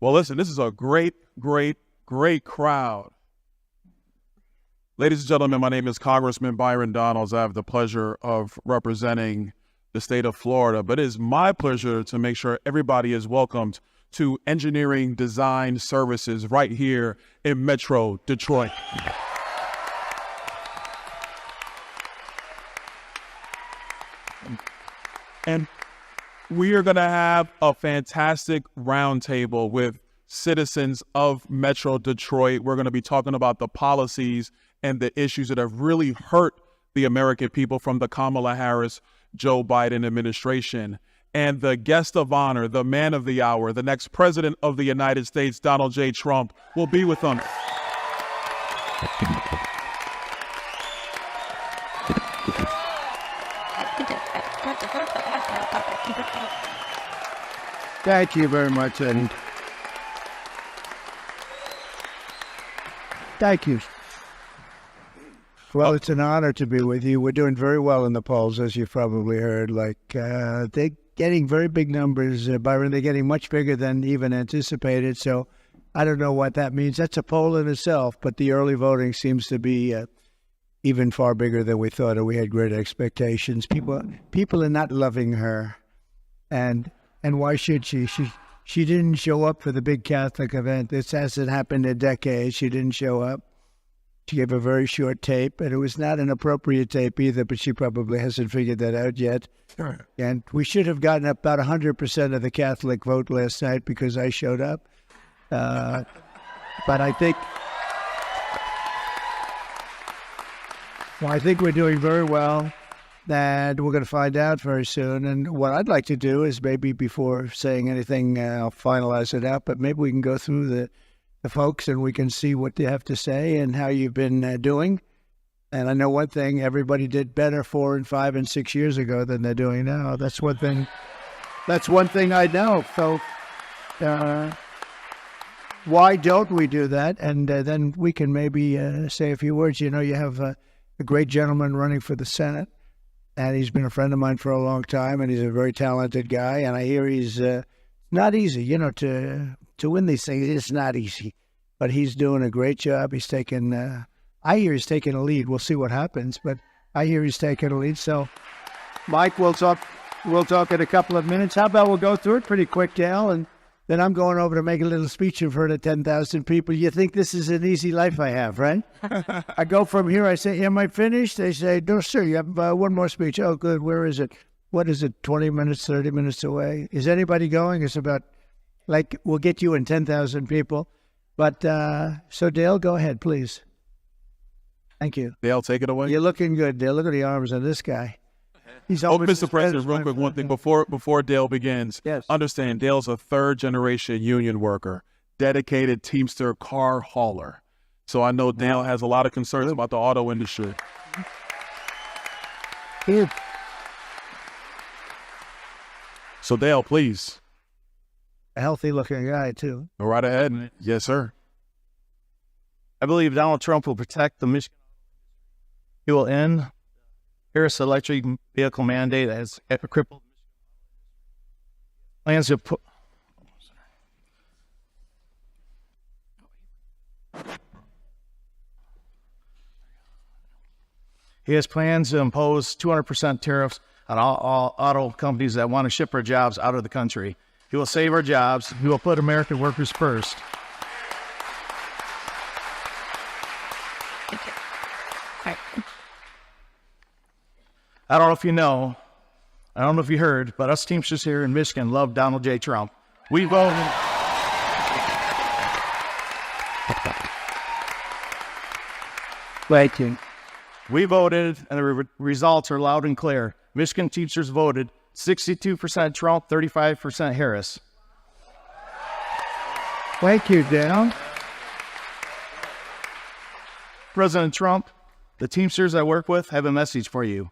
Well, listen, this is a great crowd. Ladies and gentlemen, my name is Congressman Byron Donalds. I have the pleasure of representing the state of Florida, but it is my pleasure to make sure everybody is welcomed to Engineering Design Services right here in Metro Detroit. And we are going to have a fantastic roundtable with citizens of Metro Detroit. We're going to be talking about the policies and the issues that have really hurt the American people from the Kamala Harris, Joe Biden administration. And the guest of honor, the man of the hour, the next president of the United States, Donald J. Trump, will be with us. Thank you very much, and thank you. Well, it's an honor to be with you. We're doing very well in the polls, as you've probably heard. They're getting very big numbers, Byron. They're getting much bigger than even anticipated. So I don't know what that means. That's a poll in itself, but the early voting seems to be even far bigger than we thought, and we had great expectations. People are not loving her, and why should she? She didn't show up for the big Catholic event. This hasn't happened in decades. She didn't show up. She gave a very short tape, and it was not an appropriate tape either, but she probably hasn't figured that out yet. Sure. And we should have gotten about 100% of the Catholic vote last night because I showed up. But I think we're doing very well, and we're going to find out very soon. And what I'd like to do is maybe before saying anything, I'll finalize it out, but maybe we can go through the folks and we can see what they have to say and how you've been doing. And I know one thing, everybody did better 4 and 5 and 6 years ago than they're doing now. That's one thing I know. So why don't we do that? And then we can maybe say a few words. You know, you have a great gentleman running for the Senate, and he's been a friend of mine for a long time, and he's a very talented guy. And I hear he's not easy, you know, to win these things. It's not easy, but he's doing a great job. He's taking, I hear he's taking a lead. We'll see what happens, but I hear he's taking a lead. So, Mike, we'll talk in a couple of minutes. How about we'll go through it pretty quick, Dale, and then I'm going over to make a little speech in front of 10,000 people. You think this is an easy life I have, right? I go from here, I say, am I finished? They say, no, sir, you have one more speech. Oh, good. Where is it? What is it, 20 minutes, 30 minutes away? Is anybody going? It's about, we'll get you in 10,000 people. But, so Dale, go ahead, please. Thank you. Dale, take it away. You're looking good, Dale. Look at the arms on this guy. He's Mr. President, real quick, one thing before Dale begins. Yes. Understand, Dale's a third-generation union worker, dedicated Teamster car hauler. So I know Dale has a lot of concerns about the auto industry. Here. So Dale, please. A healthy-looking guy, too. Go right ahead. Yes, sir. I believe Donald Trump will protect the Michigan. He will end Harris electric vehicle mandate that has crippled plans to put. He has plans to impose 200% tariffs on all auto companies that want to ship our jobs out of the country. He will save our jobs. He will put American workers first. I don't know if you know, I don't know if you heard, but us Teamsters here in Michigan love Donald J. Trump. We voted. Thank you. We voted, and the results are loud and clear. Michigan Teamsters voted 62% Trump, 35% Harris. Thank you, Dale. President Trump, the Teamsters I work with have a message for you.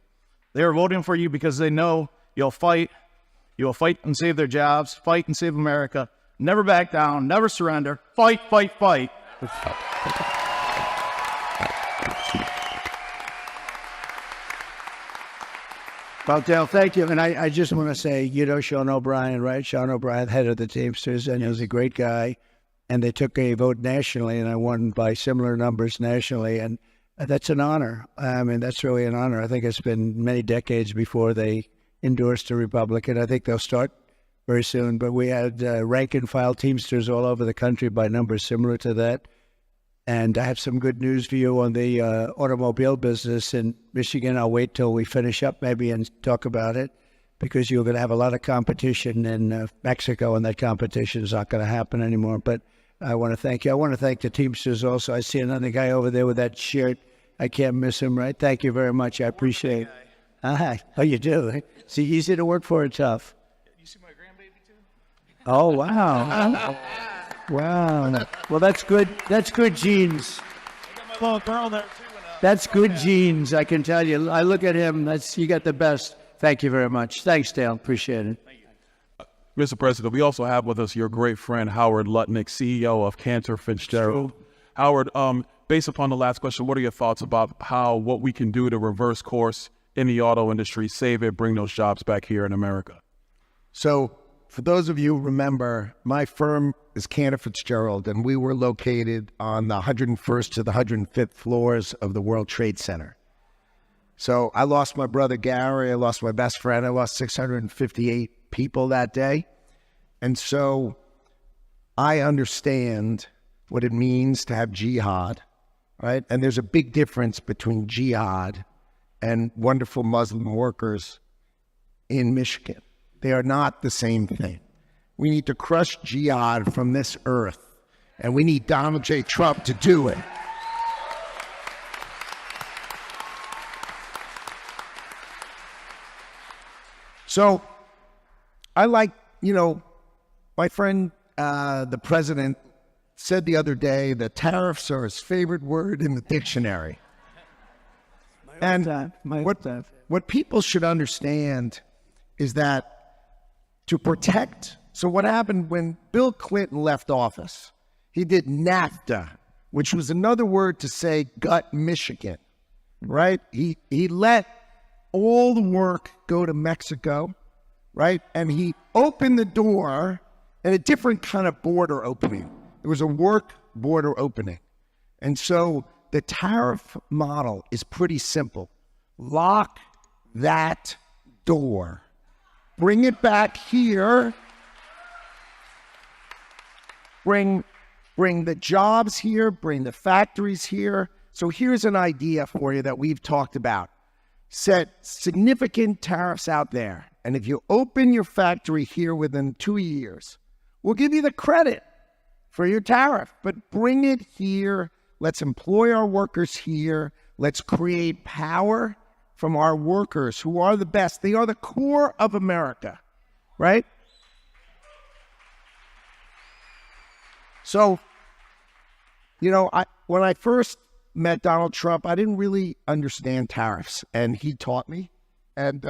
They are voting for you because they know you'll fight. You will fight and save their jobs, fight and save America. Never back down, never surrender. Fight, fight, fight. Well, Dale, thank you. And I just want to say, you know Sean O'Brien, right? Sean O'Brien, head of the Teamsters, and he was a great guy. And they took a vote nationally, and I won by similar numbers nationally. And that's an honor. I mean, that's really an honor. I think it's been many decades before they endorsed a Republican. I think they'll start very soon. But we had rank and file Teamsters all over the country by numbers similar to that. And I have some good news for you on the automobile business in Michigan. I'll wait till we finish up maybe and talk about it, because you're going to have a lot of competition in Mexico, and that competition is not going to happen anymore. But I want to thank you. I want to thank the Teamsters also. I see another guy over there with that shirt. I can't miss him, right? Thank you very much. I appreciate it. Oh, you do? See, easy to work for or tough? You see my grandbaby too? Oh, wow. Wow. Well, that's good. That's good genes. I got my little girl there too. That's good genes, I can tell you. I look at him. You got the best. Thank you very much. Thanks, Dale. Appreciate it. Mr. President, we also have with us your great friend, Howard Lutnick, CEO of Cantor Fitzgerald. Howard, based upon the last question, what are your thoughts about what we can do to reverse course in the auto industry, save it, bring those jobs back here in America? So for those of you who remember, my firm is Cantor Fitzgerald, and we were located on the 101st to the 105th floors of the World Trade Center. So I lost my brother Gary, I lost my best friend, I lost 658 people that day. And so I understand what it means to have jihad, right? And there's a big difference between jihad and wonderful Muslim workers in Michigan. They are not the same thing. We need to crush jihad from this earth, and we need Donald J. Trump to do it. So I like, my friend, the president, said the other day that tariffs are his favorite word in the dictionary. And what people should understand is that to protect, so what happened when Bill Clinton left office, he did NAFTA, which was another word to say gut Michigan, right? He let all the work go to Mexico, right? And he opened the door and a different kind of border opening. It was a work border opening. And so the tariff model is pretty simple. Lock that door. Bring it back here. Bring the jobs here. Bring the factories here. So here's an idea for you that we've talked about. Set significant tariffs out there. And if you open your factory here within 2 years, we'll give you the credit for your tariff, but bring it here. Let's employ our workers here. Let's create power from our workers who are the best. They are the core of America, right? So, when I first met Donald Trump, I didn't really understand tariffs, and he taught me. And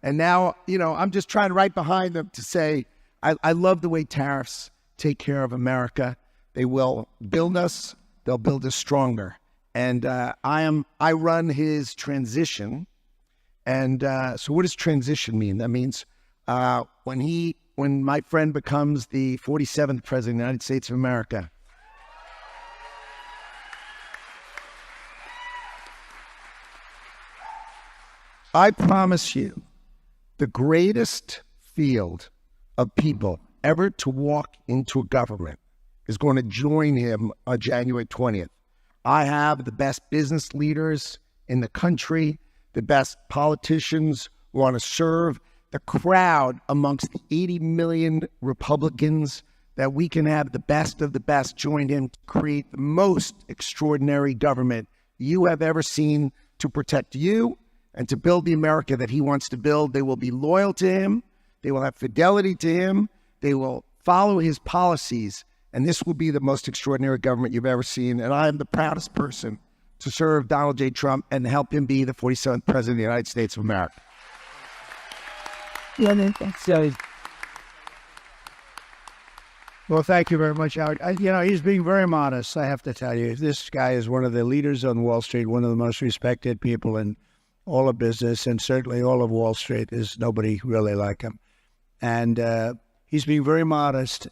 now, I'm just trying right behind them to say, I love the way tariffs take care of America. They will build us. They'll build us stronger. And I run his transition. And so what does transition mean? That means when my friend becomes the 47th president of the United States of America, I promise you, the greatest field of people ever to walk into a government is going to join him on January 20th. I have the best business leaders in the country, the best politicians who want to serve the crowd amongst the 80 million Republicans, that we can have the best of the best join him to create the most extraordinary government you have ever seen to protect you and to build the America that he wants to build. They will be loyal to him. They will have fidelity to him. They will follow his policies. And this will be the most extraordinary government you've ever seen. And I am the proudest person to serve Donald J. Trump and help him be the 47th President of the United States of America. Well, thank you very much, Howard. He's being very modest, I have to tell you. This guy is one of the leaders on Wall Street, one of the most respected people in all of business, and certainly all of Wall Street. There's nobody really like him. And he's being very modest.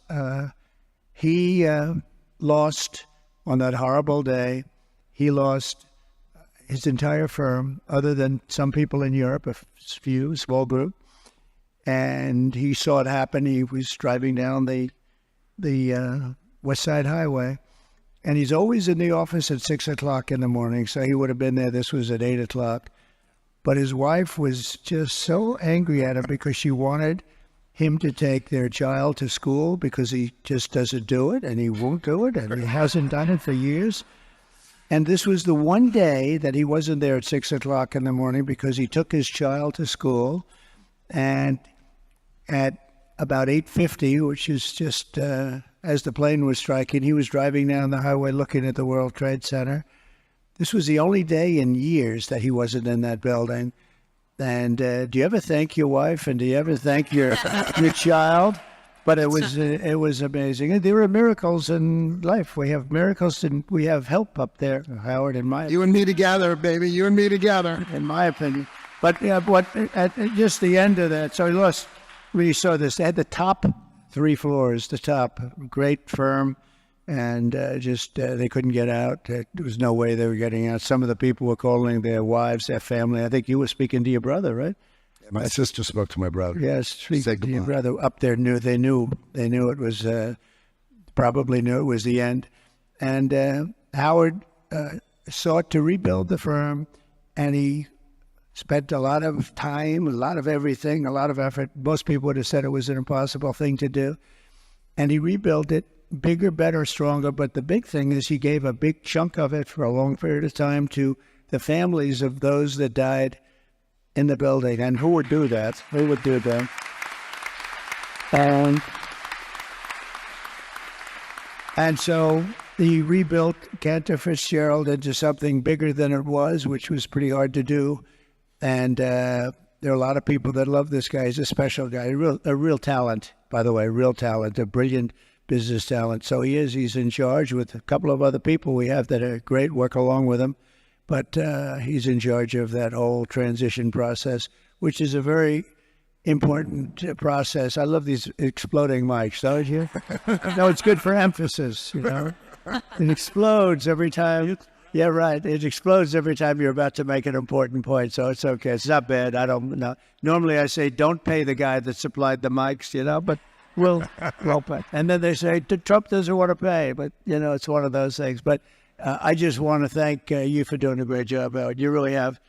He lost on that horrible day. He lost his entire firm, other than some people in Europe, a few, small group. And he saw it happen. He was driving down the West Side Highway, and he's always in the office at 6 o'clock in the morning, so he would have been there. This was at 8 o'clock. But his wife was just so angry at him because she wanted him to take their child to school because he just doesn't do it, and he won't do it, and he hasn't done it for years. And this was the one day that he wasn't there at 6 o'clock in the morning because he took his child to school, and at about 8:50, which is just as the plane was striking, he was driving down the highway looking at the World Trade Center. This was the only day in years that he wasn't in that building. And do you ever thank your wife, and do you ever thank your child? But it was amazing. And there are miracles in life. We have miracles, and we have help up there, Howard, in my You and me together, baby. You and me together. in my opinion. But at just the end of that, so he lost. We saw this. They had the top 3 floors, the top, great firm, and they couldn't get out. There was no way they were getting out. Some of the people were calling their wives, their family. I think you were speaking to your brother, right? My sister spoke to my brother. Yes, speaking to your brother up there. They knew it was probably knew it was the end. And Howard sought to rebuild the firm, and he spent a lot of time, a lot of everything, a lot of effort. Most people would have said it was an impossible thing to do. And he rebuilt it bigger, better, stronger. But the big thing is he gave a big chunk of it for a long period of time to the families of those that died in the building. And who would do that? Who would do that? And so he rebuilt Cantor Fitzgerald into something bigger than it was, which was pretty hard to do. And there are a lot of people that love this guy. He's a special guy, a real talent, by the way, real talent, a brilliant business talent. So he's in charge with a couple of other people we have that are great, work along with him. But he's in charge of that whole transition process, which is a very important process. I love these exploding mics, don't you? No, it's good for emphasis, It explodes every time. Yeah, right. It explodes every time you're about to make an important point, so it's okay. It's not bad. I don't know. Normally I say, don't pay the guy that supplied the mics, but we'll pay. And then they say, Trump doesn't want to pay, but, it's one of those things. But I just want to thank you for doing a great job, Howard. You really have.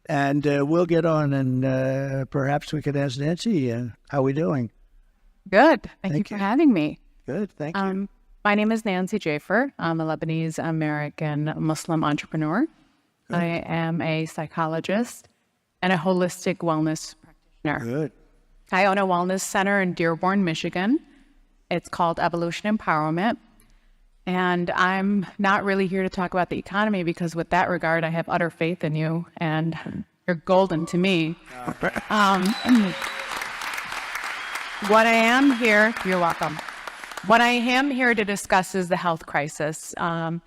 And we'll get on, and perhaps we could ask Nancy, how are we doing? Good. Thank you for having me. Good. Thank you. My name is Nancy Jaffer. I'm a Lebanese-American Muslim entrepreneur. Good. I am a psychologist and a holistic wellness practitioner. Good. I own a wellness center in Dearborn, Michigan. It's called Evolution Empowerment. And I'm not really here to talk about the economy because with that regard, I have utter faith in you and you're golden to me. What I am here, you're welcome. What I am here to discuss is the health crisis. And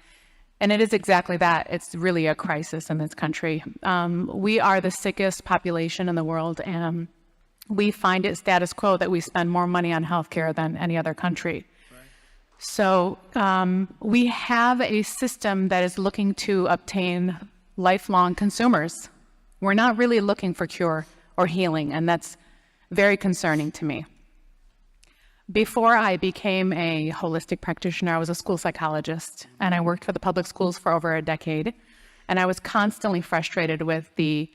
it is exactly that. It's really a crisis in this country. We are the sickest population in the world, and we find it status quo that we spend more money on healthcare than any other country. Right. So we have a system that is looking to obtain lifelong consumers. We're not really looking for cure or healing, and that's very concerning to me. Before I became a holistic practitioner, I was a school psychologist, and I worked for the public schools for over a decade. And I was constantly frustrated with the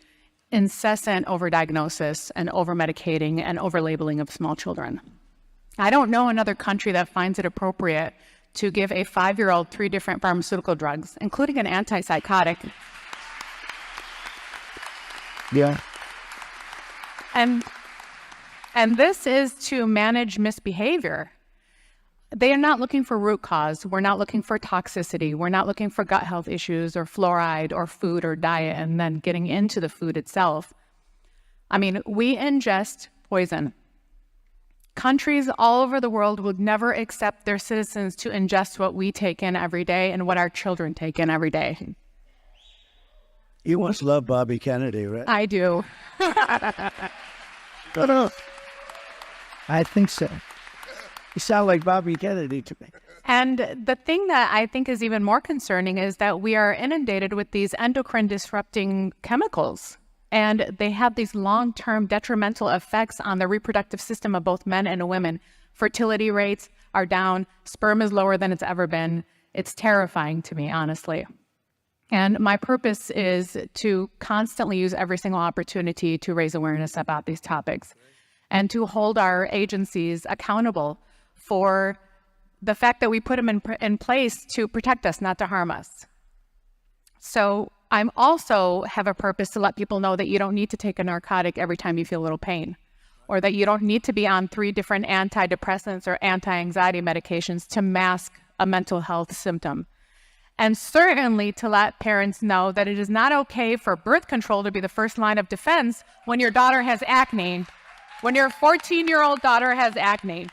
incessant overdiagnosis and overmedicating and overlabeling of small children. I don't know another country that finds it appropriate to give a 5-year-old 3 different pharmaceutical drugs, including an antipsychotic. Yeah. And this is to manage misbehavior. They are not looking for root cause. We're not looking for toxicity. We're not looking for gut health issues or fluoride or food or diet and then getting into the food itself. I mean, we ingest poison. Countries all over the world would never accept their citizens to ingest what we take in every day and what our children take in every day. You must love Bobby Kennedy, right? I do. I think so. You sound like Bobby Kennedy to me. And the thing that I think is even more concerning is that we are inundated with these endocrine disrupting chemicals. And they have these long-term detrimental effects on the reproductive system of both men and women. Fertility rates are down. Sperm is lower than it's ever been. It's terrifying to me, honestly. And my purpose is to constantly use every single opportunity to raise awareness about these topics and to hold our agencies accountable for the fact that we put them in place to protect us, not to harm us. So I'm also have a purpose to let people know that you don't need to take a narcotic every time you feel a little pain, or that you don't need to be on 3 different antidepressants or anti-anxiety medications to mask a mental health symptom. And certainly to let parents know that it is not okay for birth control to be the first line of defense when your daughter has acne, when your 14-year-old daughter has acne.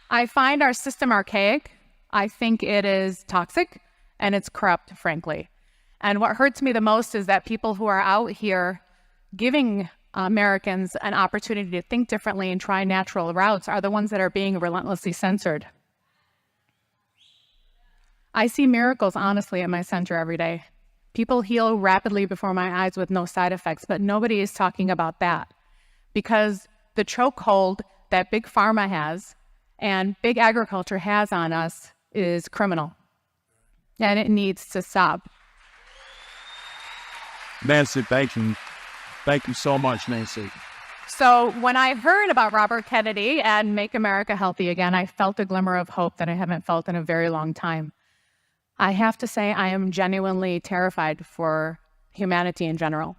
I find our system archaic. I think it is toxic and it's corrupt, frankly. And what hurts me the most is that people who are out here giving Americans an opportunity to think differently and try natural routes are the ones that are being relentlessly censored. I see miracles, honestly, at my center every day. People heal rapidly before my eyes with no side effects, but nobody is talking about that because the chokehold that Big Pharma has and big agriculture has on us is criminal, and it needs to stop. Nancy, thank you. Thank you so much, Nancy. So when I heard about Robert Kennedy and Make America Healthy Again, I felt a glimmer of hope that I haven't felt in a very long time. I have to say I am genuinely terrified for humanity in general.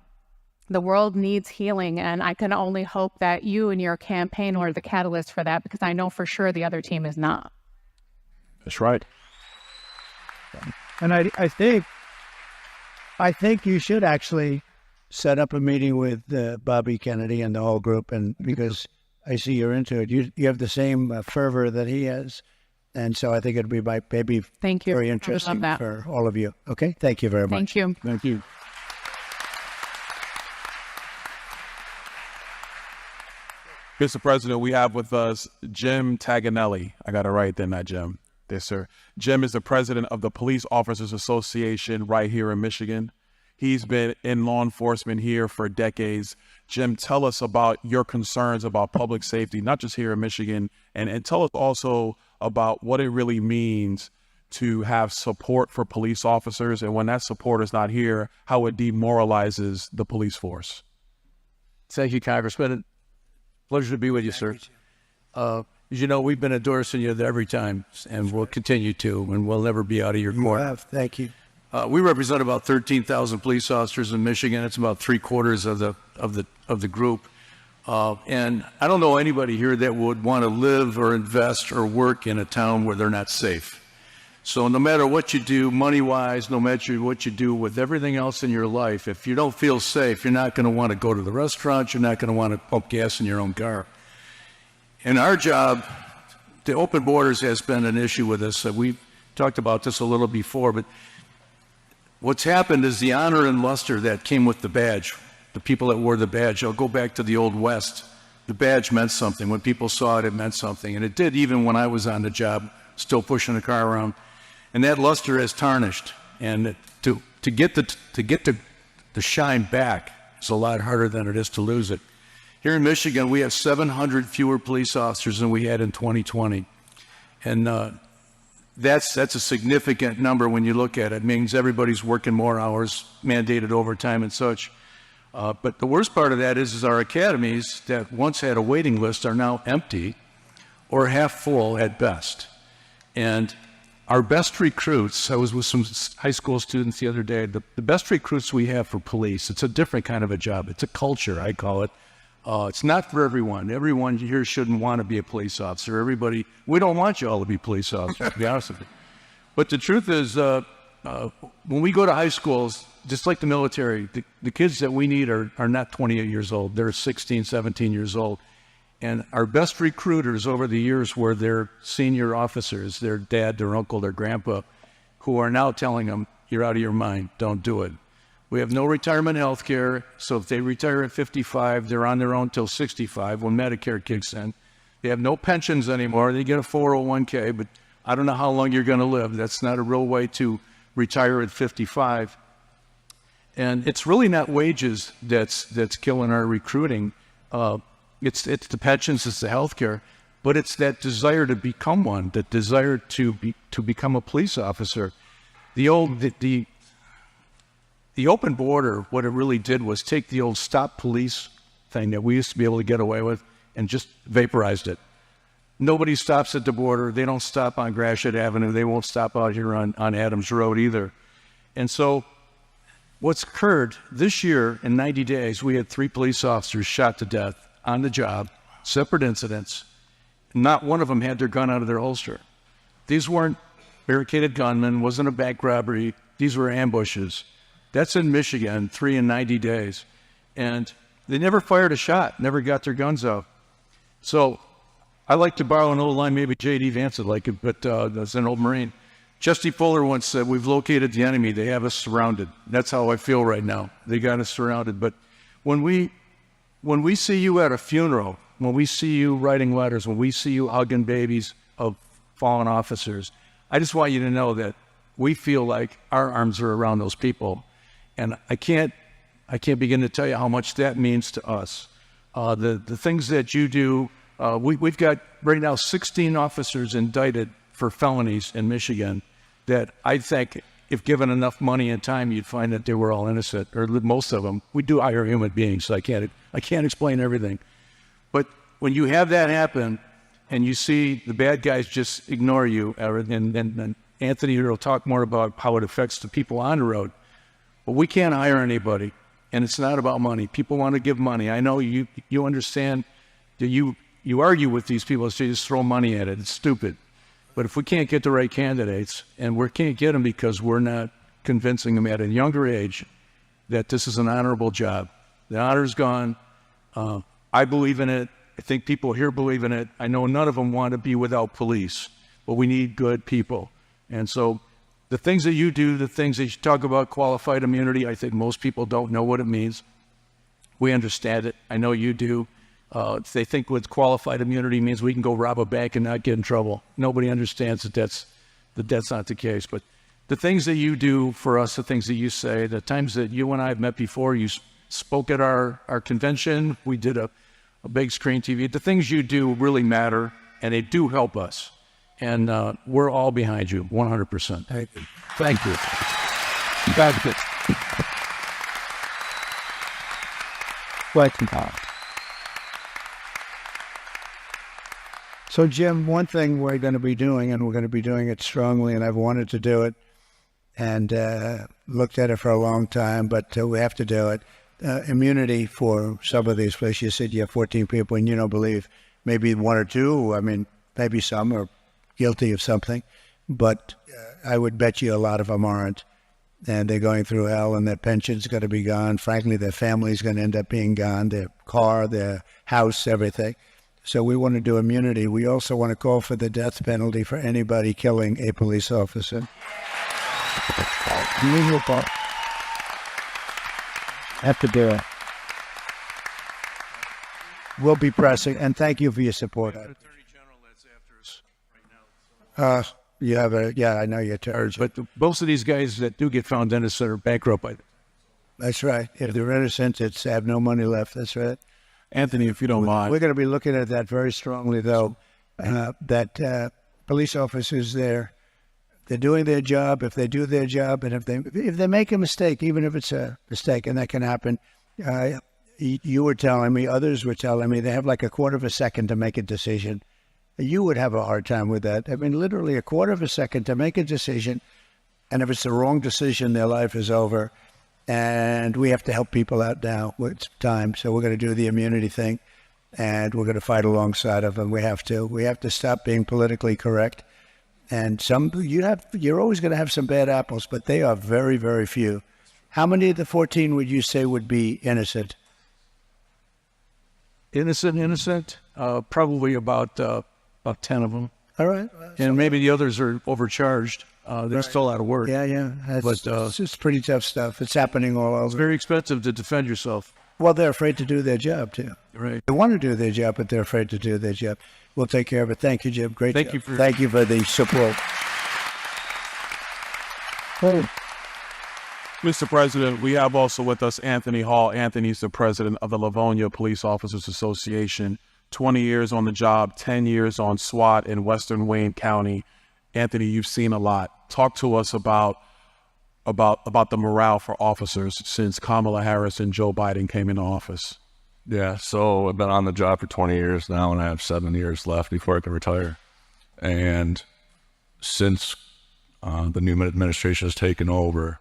The world needs healing, and I can only hope that you and your campaign are the catalyst for that, because I know for sure the other team is not. That's right. And I think you should actually set up a meeting with Bobby Kennedy and the whole group, and because I see you're into it. You have the same fervor that he has, and so I think it'd be maybe Thank you. very I interesting love that. for all of you. Okay, thank you very much. Thank you. Thank you. Mr. President, we have with us Jim Taganelli. I got it right then, not Jim. Yes, sir. Jim is the president of the Police Officers Association right here in Michigan. He's been in law enforcement here for decades. Jim, tell us about your concerns about public safety, not just here in Michigan, and tell us also about what it really means to have support for police officers, and when that support is not here, how it demoralizes the police force. Thank you, Congressman. Pleasure to be with you, sir. As you know, we've been endorsing you every time, and we'll continue to, and we'll never be out of your corner. Thank you. We represent about 13,000 police officers in Michigan. It's about 3/4 of the group. And I don't know anybody here that would want to live or invest or work in a town where they're not safe. So no matter what you do, money-wise, no matter what you do with everything else in your life, if you don't feel safe, you're not going to want to go to the restaurant. You're not going to want to pump gas in your own car. In our job, the open borders has been an issue with us. We've talked about this a little before, but what's happened is the honor and luster that came with the badge, the people that wore the badge, I'll go back to the Old West. The badge meant something. When people saw it, it meant something. And it did even when I was on the job, still pushing the car around. And that luster has tarnished. And to get the shine back is a lot harder than it is to lose it. Here in Michigan, we have 700 fewer police officers than we had in 2020. And that's a significant number when you look at it. It means everybody's working more hours, mandated overtime and such. But the worst part of that is our academies that once had a waiting list are now empty or half full at best. And our best recruits, I was with some high school students the other day, the best recruits we have for police, it's a different kind of a job. It's a culture, I call it. It's not for everyone. Everyone here shouldn't want to be a police officer. Everybody, we don't want you all to be police officers, to be honest with you. But the truth is, when we go to high schools, just like the military, the kids that we need are not 28 years old. They're 16, 17 years old. And our best recruiters over the years were their senior officers, their dad, their uncle, their grandpa, who are now telling them, you're out of your mind, don't do it. We have no retirement health care, so if they retire at 55, they're on their own till 65 when Medicare kicks in. They have no pensions anymore. They get a 401k, but I don't know how long you're going to live. That's not a real way to retire at 55. And it's really not wages that's killing our recruiting. It's the pensions, it's the health care, but it's that desire to become one, that desire to become a police officer. The open border, what it really did was take the old stop police thing that we used to be able to get away with and just vaporized it. Nobody stops at the border. They don't stop on Gratiot Avenue. They won't stop out here on Adams Road either. And so what's occurred this year in 90 days, we had 3 police officers shot to death on the job, separate incidents. Not one of them had their gun out of their holster. These weren't barricaded gunmen, wasn't a bank robbery. These were ambushes. That's in Michigan, 3 in 90 days. And they never fired a shot, never got their guns out. So I like to borrow an old line, maybe J.D. Vance would like it, but that's an old Marine. Chesty Fuller once said, we've located the enemy. They have us surrounded. That's how I feel right now. They got us surrounded. But when we see you at a funeral, when we see you writing letters, when we see you hugging babies of fallen officers, I just want you to know that we feel like our arms are around those people. And I can't begin to tell you how much that means to us. The things that you do, we've got right now 16 officers indicted for felonies in Michigan that I think if given enough money and time, you'd find that they were all innocent, or most of them. We do hire human beings, so I can't explain everything. But when you have that happen and you see the bad guys just ignore you, and Anthony here will talk more about how it affects the people on the road, but we can't hire anybody, and it's not about money. People want to give money. I know you understand that you argue with these people, so you just throw money at it. It's stupid. But if we can't get the right candidates, and we can't get them because we're not convincing them at a younger age that this is an honorable job. The honor's gone. I believe in it. I think people here believe in it. I know none of them want to be without police, but we need good people. And so the things that you do, the things that you talk about, qualified immunity, I think most people don't know what it means. We understand it. I know you do. They think with qualified immunity means we can go rob a bank and not get in trouble. Nobody understands that that's not the case. But the things that you do for us, the things that you say, the times that you and I have met before, you spoke at our convention, we did a big screen TV. The things you do really matter, and they do help us. And we're all behind you, 100%. Thank you. Thank you. Thank you. Welcome, Tom. So, Jim, one thing we're going to be doing, and we're going to be doing it strongly, and I've wanted to do it and looked at it for a long time, but we have to do it. Immunity for some of these places. You said you have 14 people, and you don't believe maybe 1 or 2. I mean, maybe some are guilty of something, but I would bet you a lot of them aren't. And they're going through hell, and their pension's going to be gone. Frankly, their family's going to end up being gone, their car, their house, everything. So we want to do immunity. We also want to call for the death penalty for anybody killing a police officer. Have to do it. We'll be pressing, and thank you for your support. Attorney General that's after us right now. You have I know you're charged. But most of these guys that do get found innocent are bankrupt by. That's right. If they're innocent, it's have no money left. That's right. Anthony, if you don't mind. We're going to be looking at that very strongly, though, that police officers they're doing their job. If they do their job, and if they make a mistake, even if it's a mistake, and that can happen, you were telling me, others were telling me, they have like a quarter of a second to make a decision. you would have a hard time with that. I mean, literally a quarter of a second to make a decision, and if it's the wrong decision, their life is over. And we have to help people out now. It's time, so we're going to do the immunity thing, and we're going to fight alongside of them. We have to stop being politically correct. And you're always going to have some bad apples, but they are very, very few. How many of the 14 would you say would be innocent? Innocent? Probably about 10 of them. All right. And maybe the others are overcharged. They're still out of work. Yeah. It's just pretty tough stuff. It's happening all over. It's very expensive to defend yourself. Well, they're afraid to do their job, too. Right. They want to do their job, but they're afraid to do their job. We'll take care of it. Thank you, Jim. Great job. Thank you for the support. Mr. President, we have also with us Anthony Hall. Anthony's the president of the Livonia Police Officers Association. 20 years on the job, 10 years on SWAT in Western Wayne County. Anthony, you've seen a lot. Talk to us about the morale for officers since Kamala Harris and Joe Biden came into office. Yeah, so I've been on the job for 20 years now, and I have 7 years left before I can retire. And since the new administration has taken over,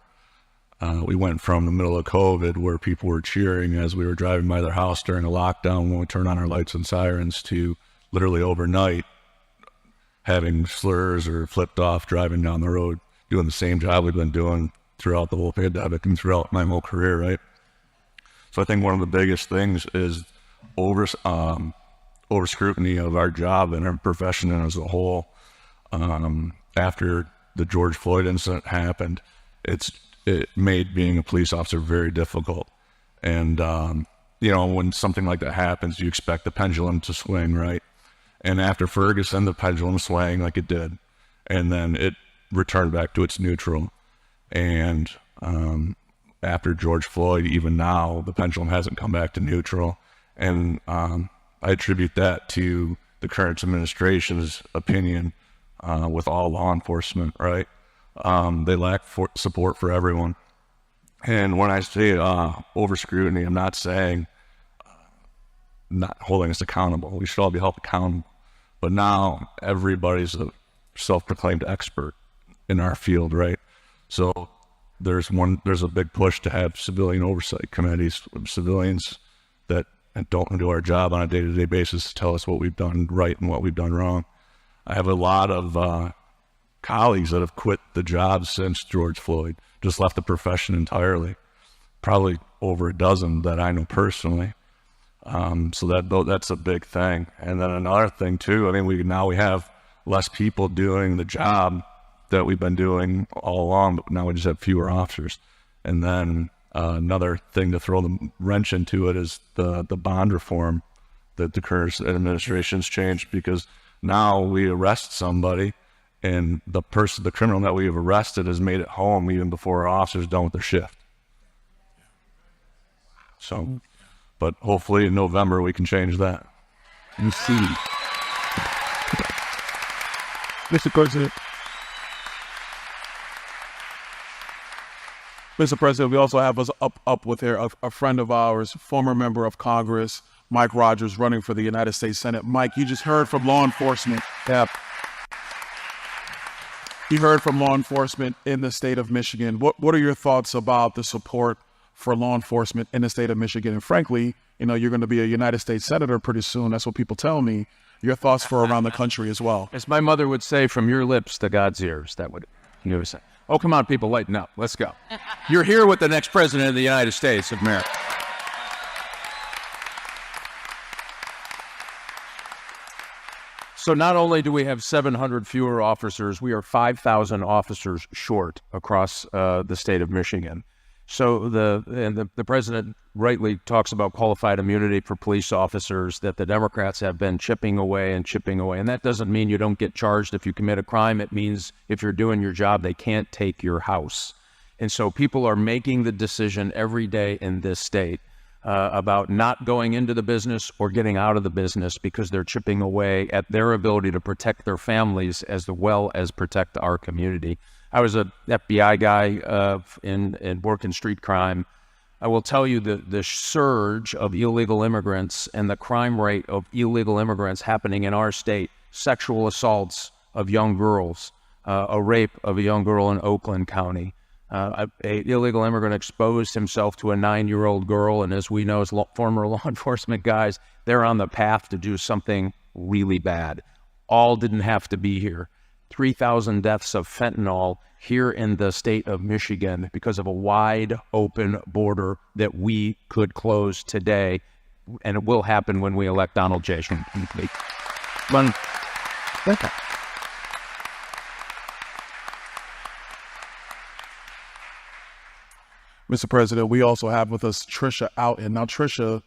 we went from the middle of COVID, where people were cheering as we were driving by their house during a lockdown when we turned on our lights and sirens, to literally overnight having slurs or flipped off driving down the road, doing the same job we've been doing throughout the whole pandemic and throughout my whole career, right? So I think one of the biggest things is over scrutiny of our job and our profession as a whole. After the George Floyd incident happened, it made being a police officer very difficult. And, when something like that happens, you expect the pendulum to swing, right? And after Ferguson, the pendulum swang like it did. And then it returned back to its neutral. And after George Floyd, even now, the pendulum hasn't come back to neutral. And I attribute that to the current administration's opinion with all law enforcement, right? They lack support for everyone. And when I say over scrutiny, I'm not saying not holding us accountable. We should all be held accountable. But now everybody's a self-proclaimed expert in our field, right? So there's a big push to have civilian oversight committees with civilians that don't do our job on a day-to-day basis to tell us what we've done right and what we've done wrong. I have a lot of colleagues that have quit the job since George Floyd, just left the profession entirely, probably over a dozen that I know personally. So that's a big thing. And then another thing too, I mean, we have less people doing the job that we've been doing all along, but now we just have fewer officers. And then another thing to throw the wrench into it is the bond reform that the current administration's changed, because now we arrest somebody and the criminal that we have arrested has made it home even before our officers done with their shift. So, but hopefully in November we can change that. You see. Mr. President. Mr. President, we also have us up with here a friend of ours, former member of Congress, Mike Rogers, running for the United States Senate. Mike, you just heard from law enforcement. Yeah. You heard from law enforcement in the state of Michigan. What are your thoughts about the support for law enforcement in the state of Michigan? And frankly, you're going to be a United States Senator pretty soon. That's what people tell me. Your thoughts for around the country as well. As my mother would say, from your lips to God's ears, that would you would say. Oh, come on, people, lighten up. Let's go. You're here with the next president of the United States of America. So not only do we have 700 fewer officers, we are 5,000 officers short across the state of Michigan. So the president rightly talks about qualified immunity for police officers that the Democrats have been chipping away. And that doesn't mean you don't get charged if you commit a crime. It means if you're doing your job, they can't take your house. And so people are making the decision every day in this state about not going into the business or getting out of the business because they're chipping away at their ability to protect their families as well as protect our community. I was an FBI guy in work in street crime. I will tell you the surge of illegal immigrants and the crime rate of illegal immigrants happening in our state sexual assaults of young girls, a rape of a young girl in Oakland County. A illegal immigrant exposed himself to a 9-year-old girl, and as we know as former law enforcement guys, they're on the path to do something really bad. All didn't have to be here. 3,000 deaths of fentanyl here in the state of Michigan because of a wide open border that we could close today, and it will happen when we elect Donald J. Trump. Mr. President, we also have with us Trisha Outen. Now, Trisha,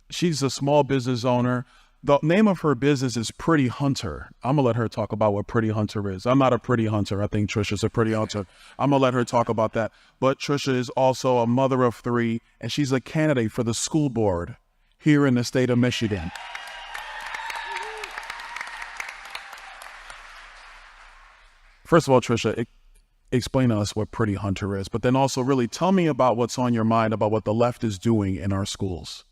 she's a small business owner. The name of her business is Pretty Hunter. I'm going to let her talk about what Pretty Hunter is. I'm not a pretty hunter. I think Trisha's a pretty hunter. I'm going to let her talk about that. But Trisha is also a mother of 3, and she's a candidate for the school board here in the state of Michigan. First of all, Trisha, explain to us what Pretty Hunter is, but then also really tell me about what's on your mind about what the left is doing in our schools.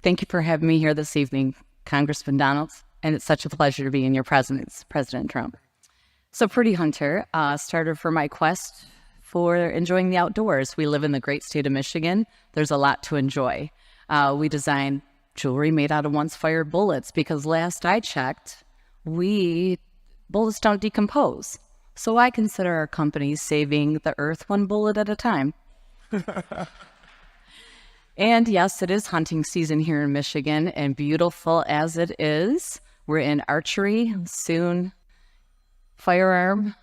Thank you for having me here this evening, Congressman Donald, and it's such a pleasure to be in your presence, President Trump. So Pretty Hunter started for my quest for enjoying the outdoors. We live in the great state of Michigan. There's a lot to enjoy. We design jewelry made out of once fired bullets because last I checked, bullets don't decompose. So I consider our company saving the earth one bullet at a time. And yes, it is hunting season here in Michigan, and beautiful as it is, we're in archery, soon firearm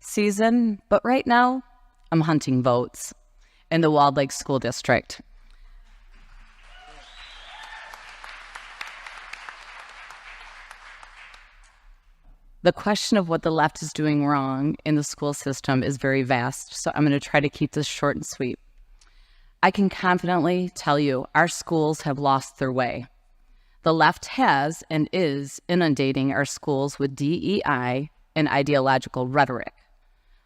season. But right now, I'm hunting votes in the Walled Lake School District. The question of what the left is doing wrong in the school system is very vast, so I'm going to try to keep this short and sweet. I can confidently tell you our schools have lost their way. The left has and is inundating our schools with DEI and ideological rhetoric,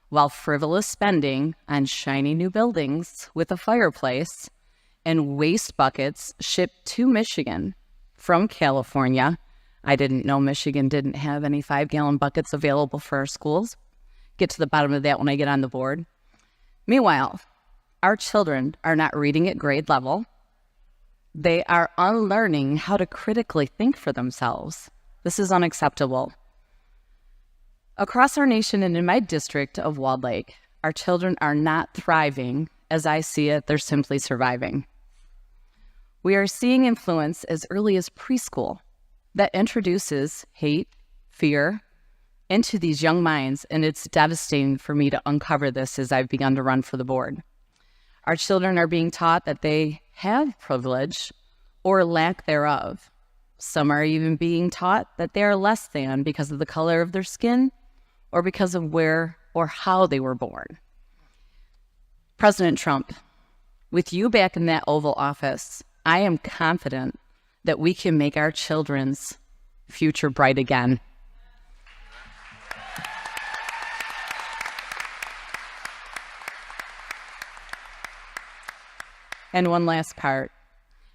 while frivolous spending on shiny new buildings with a fireplace and waste buckets shipped to Michigan from California. I didn't know Michigan didn't have any 5-gallon buckets available for our schools. Get to the bottom of that when I get on the board. Meanwhile, our children are not reading at grade level. They are unlearning how to critically think for themselves. This is unacceptable. Across our nation and in my district of Walled Lake, our children are not thriving. As I see it, they're simply surviving. We are seeing influence as early as preschool that introduces hate, fear into these young minds, and it's devastating for me to uncover this as I've begun to run for the board. Our children are being taught that they have privilege or lack thereof. Some are even being taught that they are less than because of the color of their skin or because of where or how they were born. President Trump, with you back in that Oval Office, I am confident that we can make our children's future bright again. And one last part.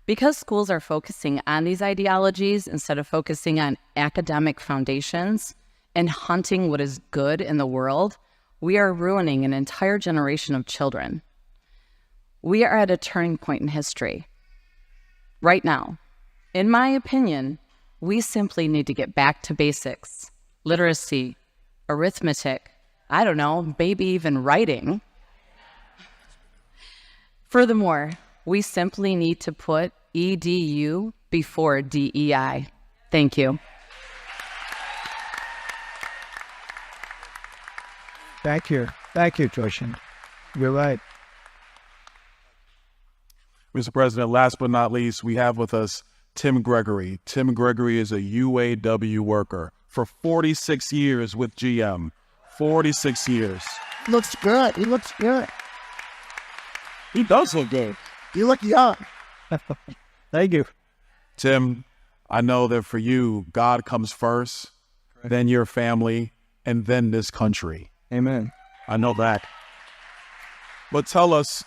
Because schools are focusing on these ideologies instead of focusing on academic foundations and hunting what is good in the world, we are ruining an entire generation of children. We are at a turning point in history. Right now, in my opinion, we simply need to get back to basics, literacy, arithmetic, I don't know, maybe even writing. Furthermore, we simply need to put EDU before DEI. Thank you. Thank you. Thank you, Toshin. You're right. Mr. President, last but not least, we have with us Tim Gregory. Tim Gregory is a UAW worker for 46 years with GM. 46 years. Looks good. He looks good. He does look good. You look young. Thank you. Tim, I know that for you, God comes first, then your family, and then this country. Amen. I know that. But tell us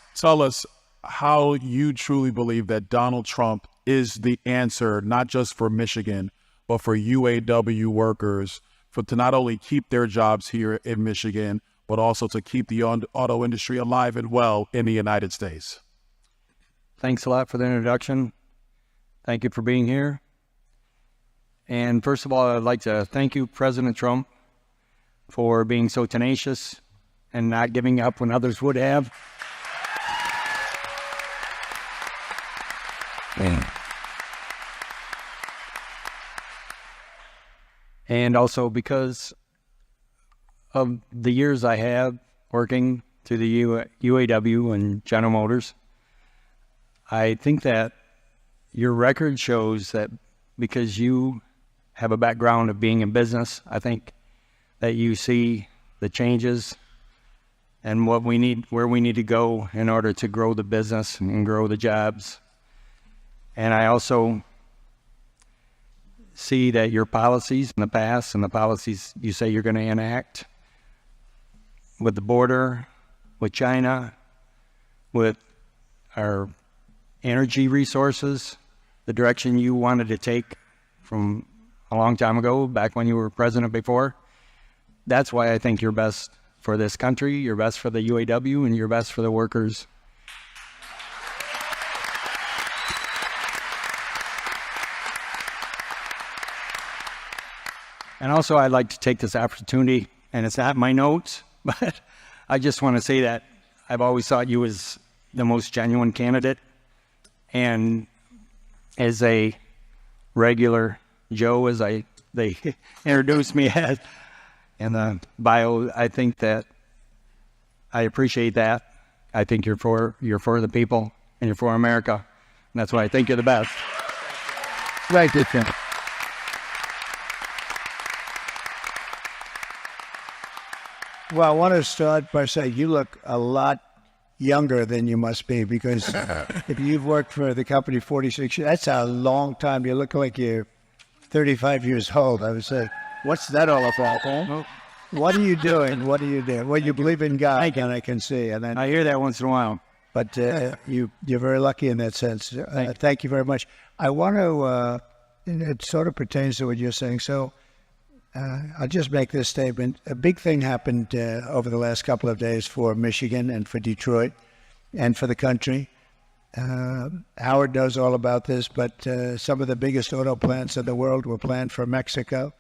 how you truly believe that Donald Trump is the answer, not just for Michigan, but for UAW workers to not only keep their jobs here in Michigan, but also to keep the auto industry alive and well in the United States. Thanks a lot for the introduction. Thank you for being here. And first of all, I'd like to thank you, President Trump, for being so tenacious and not giving up when others would have. And also because of the years I have working through the UAW and General Motors, I think that your record shows that because you have a background of being in business, I think that you see the changes and what we need, where we need to go in order to grow the business and grow the jobs. And I also see that your policies in the past and the policies you say you're going to enact with the border, with China, with our energy resources, the direction you wanted to take from a long time ago, back when you were president before. That's why I think you're best for this country, you're best for the UAW, and you're best for the workers. And also, I'd like to take this opportunity, and it's not my notes, but I just want to say that I've always thought you was the most genuine candidate. And as a regular Joe, as they introduced me as in the bio, I think that I appreciate that. I think you're for the people and you're for America. And that's why I think you're the best. Thank you, Tim. Well, I want to start by saying you look a lot younger than you must be, because if you've worked for the company 46 years, that's a long time. You look like you're 35 years old. I would say, what's that all about, huh? What are you doing? What are you doing? Well, you believe in God, and I can see. And then, I hear that once in a while. But you're very lucky in that sense. Thank you very much. I want to, it sort of pertains to what you're saying. So I'll just make this statement. A big thing happened over the last couple of days for Michigan and for Detroit and for the country. Howard knows all about this, but some of the biggest auto plants in the world were planned for Mexico.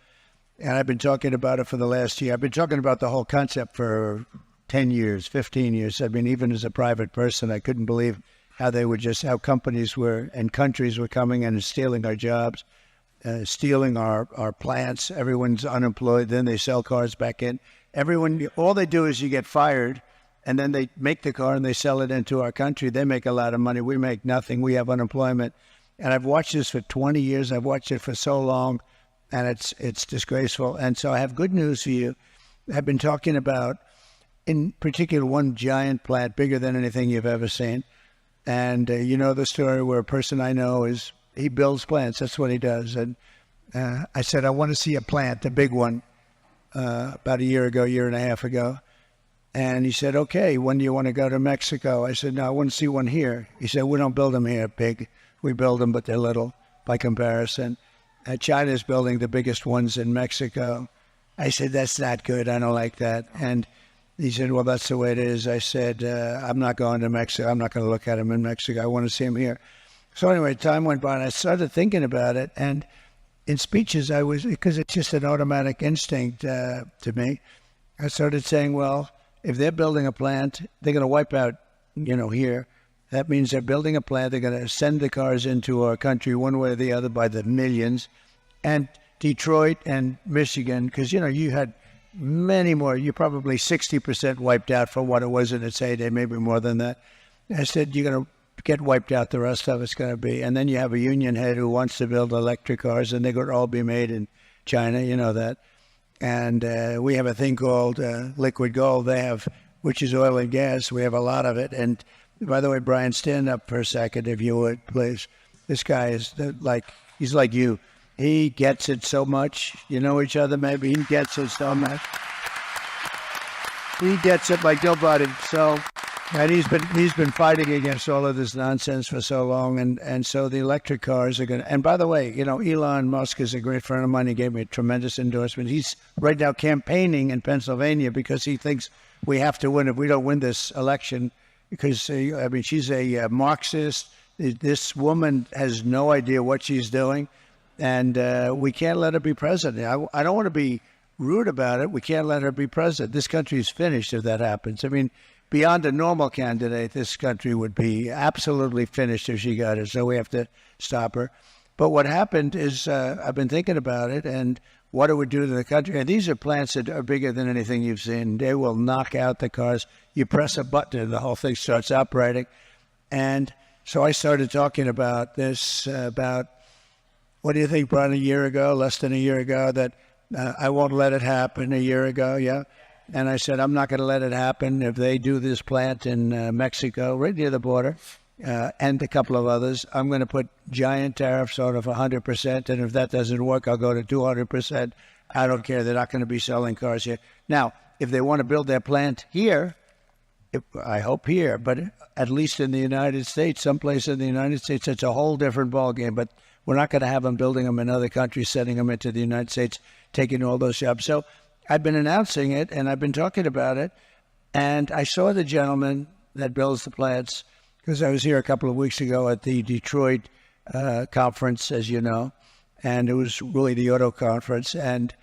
And I've been talking about it for the last year. I've been talking about the whole concept for 10 years, 15 years. I mean, even as a private person, I couldn't believe how how companies were and countries were coming and stealing our jobs. Stealing our plants. Everyone's unemployed. Then they sell cars back in. All they do is you get fired, and then they make the car and they sell it into our country. They make a lot of money. We make nothing. We have unemployment. And I've watched this for 20 years. I've watched it for so long, and it's disgraceful. And so I have good news for you. I've been talking about, in particular, one giant plant, bigger than anything you've ever seen. And you know the story where a person I know he builds plants. That's what he does. And I said, I want to see a plant, a big one, about a year and a half ago. And he said, okay, when do you want to go to Mexico? I said, no, I want to see one here. He said, we don't build them here big. We build them, but they're little by comparison. China's building the biggest ones in Mexico. I said, that's not good. I don't like that. And he said, well, that's the way it is. I said, I'm not going to Mexico. I'm not going to look at them in Mexico. I want to see them here. So anyway, time went by and I started thinking about it. And in speeches, because it's just an automatic instinct to me, I started saying, well, if they're building a plant, they're going to wipe out, here. That means they're building a plant. They're going to send the cars into our country one way or the other by the millions. And Detroit and Michigan, because, you had many more. You probably 60% wiped out for what it was in its heyday, maybe more than that. I said, you're going to get wiped out. The rest of it's going to be. And then you have a union head who wants to build electric cars, and they're going to all be made in China. You know that. And we have a thing called liquid gold. They have, which is oil and gas. We have a lot of it. And by the way, Brian, stand up for a second, if you would, please. This guy is he's like you. He gets it so much. You know each other, maybe. He gets it so much. He gets it like nobody. So And he's been fighting against all of this nonsense for so long, and so the electric cars are going to. And by the way, you know, Elon Musk is a great friend of mine. He gave me a tremendous endorsement. He's right now campaigning in Pennsylvania because he thinks we have to win if we don't win this election. Because I mean, she's a Marxist. This woman has no idea what she's doing, and we can't let her be president. I don't want to be rude about it. We can't let her be president. This country is finished if that happens. I mean, beyond a normal candidate, this country would be absolutely finished if she got it. So we have to stop her. But what happened is I've been thinking about it and what it would do to the country. And these are plants that are bigger than anything you've seen. They will knock out the cars. You press a button and the whole thing starts operating. And so I started talking about this, about, what do you think, Brian, a year ago, less than a year ago, that I won't let it happen a year ago, yeah? And I said, I'm not going to let it happen if they do this plant in Mexico, right near the border, and a couple of others. I'm going to put giant tariffs on of 100%, and if that doesn't work, I'll go to 200%. I don't care. They're not going to be selling cars here. Now, if they want to build their plant here, I hope here, but at least in the United States, someplace in the United States, it's a whole different ballgame. But we're not going to have them building them in other countries, sending them into the United States, taking all those jobs. So I've been announcing it, and I've been talking about it, and I saw the gentleman that builds the plants, because I was here a couple of weeks ago at the Detroit conference, as you know, and it was really the auto conference, and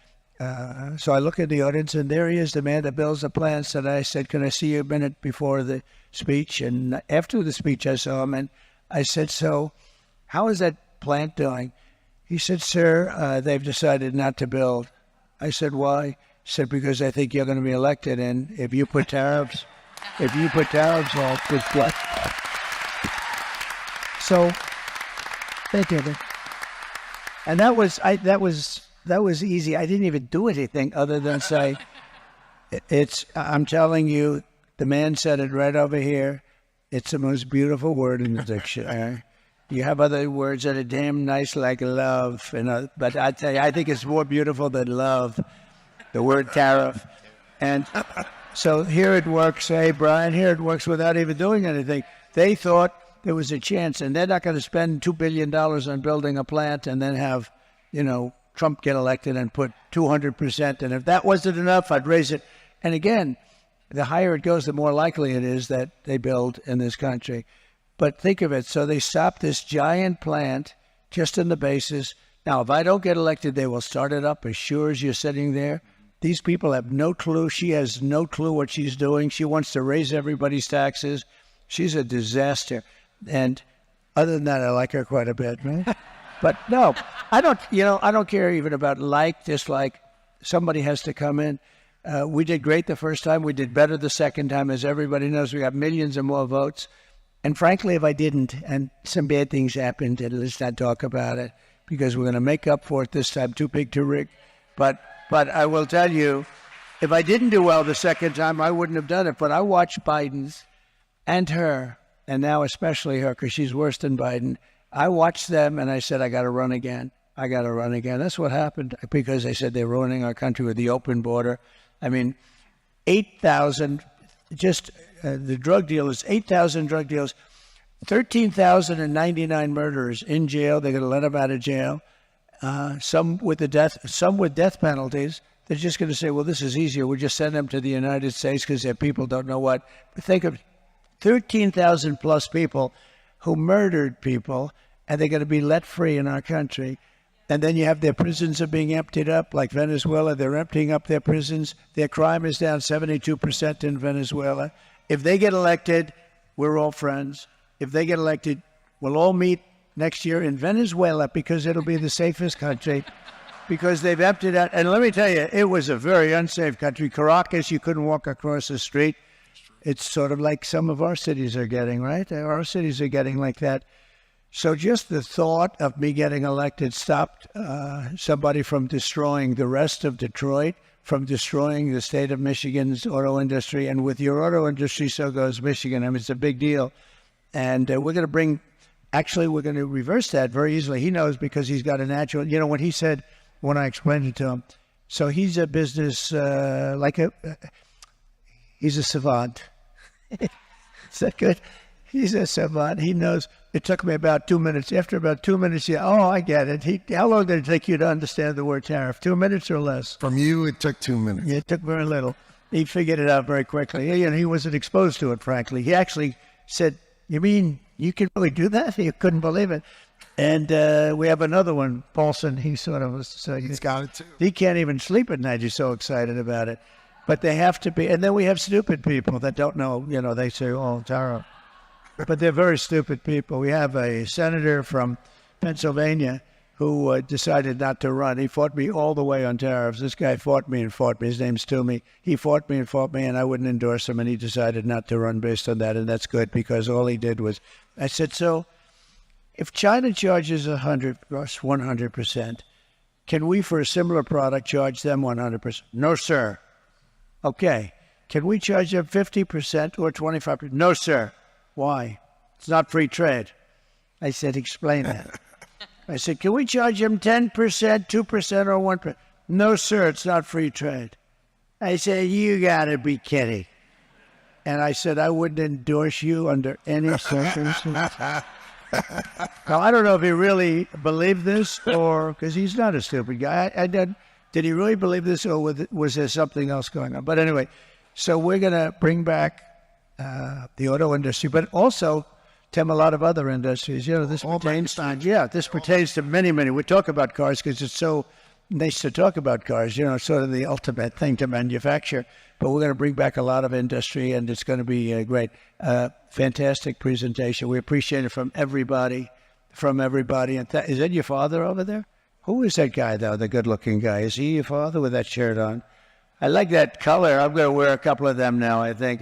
so I look at the audience, and there he is, the man that builds the plants, and I said, can I see you a minute before the speech? And after the speech, I saw him, and I said, so how is that plant doing? He said, sir, they've decided not to build. I said, why? He said, because I think you're going to be elected, and if you put tariffs, I'll put what? So, they did it. And that was easy. I didn't even do anything other than say, I'm telling you, the man said it right over here. It's the most beautiful word in the dictionary. You have other words that are damn nice, like love, but I tell you, I think it's more beautiful than love, the word tariff. And so here it works, hey, Brian, here it works without even doing anything. They thought there was a chance, and they're not going to spend $2 billion on building a plant and then have, Trump get elected and put 200%. And if that wasn't enough, I'd raise it. And again, the higher it goes, the more likely it is that they build in this country. But think of it. So they stopped this giant plant just on the basis. Now, if I don't get elected, they will start it up as sure as you're sitting there. These people have no clue. She has no clue what she's doing. She wants to raise everybody's taxes. She's a disaster. And other than that, I like her quite a bit, right? But no, I don't care even about dislike. Somebody has to come in. We did great the first time. We did better the second time. As everybody knows, we got millions and more votes. And frankly, if I didn't, and some bad things happened, and let's not talk about it, because we're going to make up for it this time, too big to rig. But I will tell you, if I didn't do well the second time, I wouldn't have done it. But I watched Biden's and her, and now especially her, because she's worse than Biden. I watched them, and I said, I got to run again. That's what happened, because they said they're ruining our country with the open border. I mean, 8,000, just the drug dealers, 8,000 drug dealers, 13,099 murderers in jail. They're going to let them out of jail. Some with death penalties. They're just going to say, well, this is easier. We'll just send them to the United States because their people don't know what. But think of 13,000 plus people who murdered people, and they're going to be let free in our country. And then you have their prisons are being emptied up, like Venezuela. They're emptying up their prisons. Their crime is down 72% in Venezuela. If they get elected, we're all friends. If they get elected, we'll all meet next year in Venezuela, because it'll be the safest country, because they've emptied out. And let me tell you, it was a very unsafe country. Caracas, you couldn't walk across the street. It's sort of like some of our cities are getting, right? Our cities are getting like that. So just the thought of me getting elected stopped somebody from destroying the rest of Detroit, from destroying the state of Michigan's auto industry. And with your auto industry, so goes Michigan. I mean, it's a big deal. And we're going to reverse that very easily. He knows, because he's got a natural, when I explained it to him, so he's a business, he's a savant. Is that good? He says, he knows. It took me about 2 minutes. After about 2 minutes, I get it. How long did it take you to understand the word tariff? 2 minutes or less? From you, it took 2 minutes. Yeah, it took very little. He figured it out very quickly. He wasn't exposed to it, frankly. He actually said, "You mean you can really do that?" He couldn't believe it. And we have another one, Paulson. He sort of was. He's got it too. He can't even sleep at night. He's so excited about it. But they have to be. And then we have stupid people that don't know. They say, "Oh, tariff," but they're very stupid people. We have a senator from Pennsylvania who decided not to run. He fought me all the way on tariffs. This guy fought me. His name's Toomey. He fought me, and I wouldn't endorse him, and he decided not to run based on that, and that's good because all he did was, I said, so if China charges 100%, can we, for a similar product, charge them 100%? No, sir. Okay. Can we charge them 50% or 25%? No, sir. Why? It's not free trade. I said, explain that. I said, can we charge them 10%, 2%, or 1%? No, sir, it's not free trade. I said, you got to be kidding. And I said, I wouldn't endorse you under any circumstances. Now, I don't know if he really believed this or because he's not a stupid guy. Did he really believe this or was there something else going on? But anyway, so we're going to bring back the auto industry, but also, Tim, a lot of other industries. This pertains to many, many. We talk about cars because it's so nice to talk about cars, sort of the ultimate thing to manufacture. But we're going to bring back a lot of industry, and it's going to be great. Fantastic presentation. We appreciate it from everybody. And is that your father over there? Who is that guy, though, the good-looking guy? Is he your father with that shirt on? I like that color. I'm going to wear a couple of them now, I think.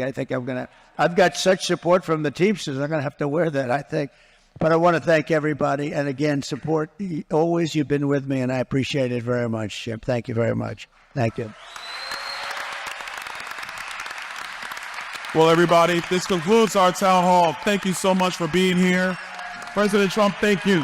I've got such support from the Teamsters. I'm going to have to wear that, I think. But I want to thank everybody. And again, support. Always you've been with me, and I appreciate it very much, Jim. Thank you very much. Thank you. Well, everybody, this concludes our town hall. Thank you so much for being here. President Trump, thank you.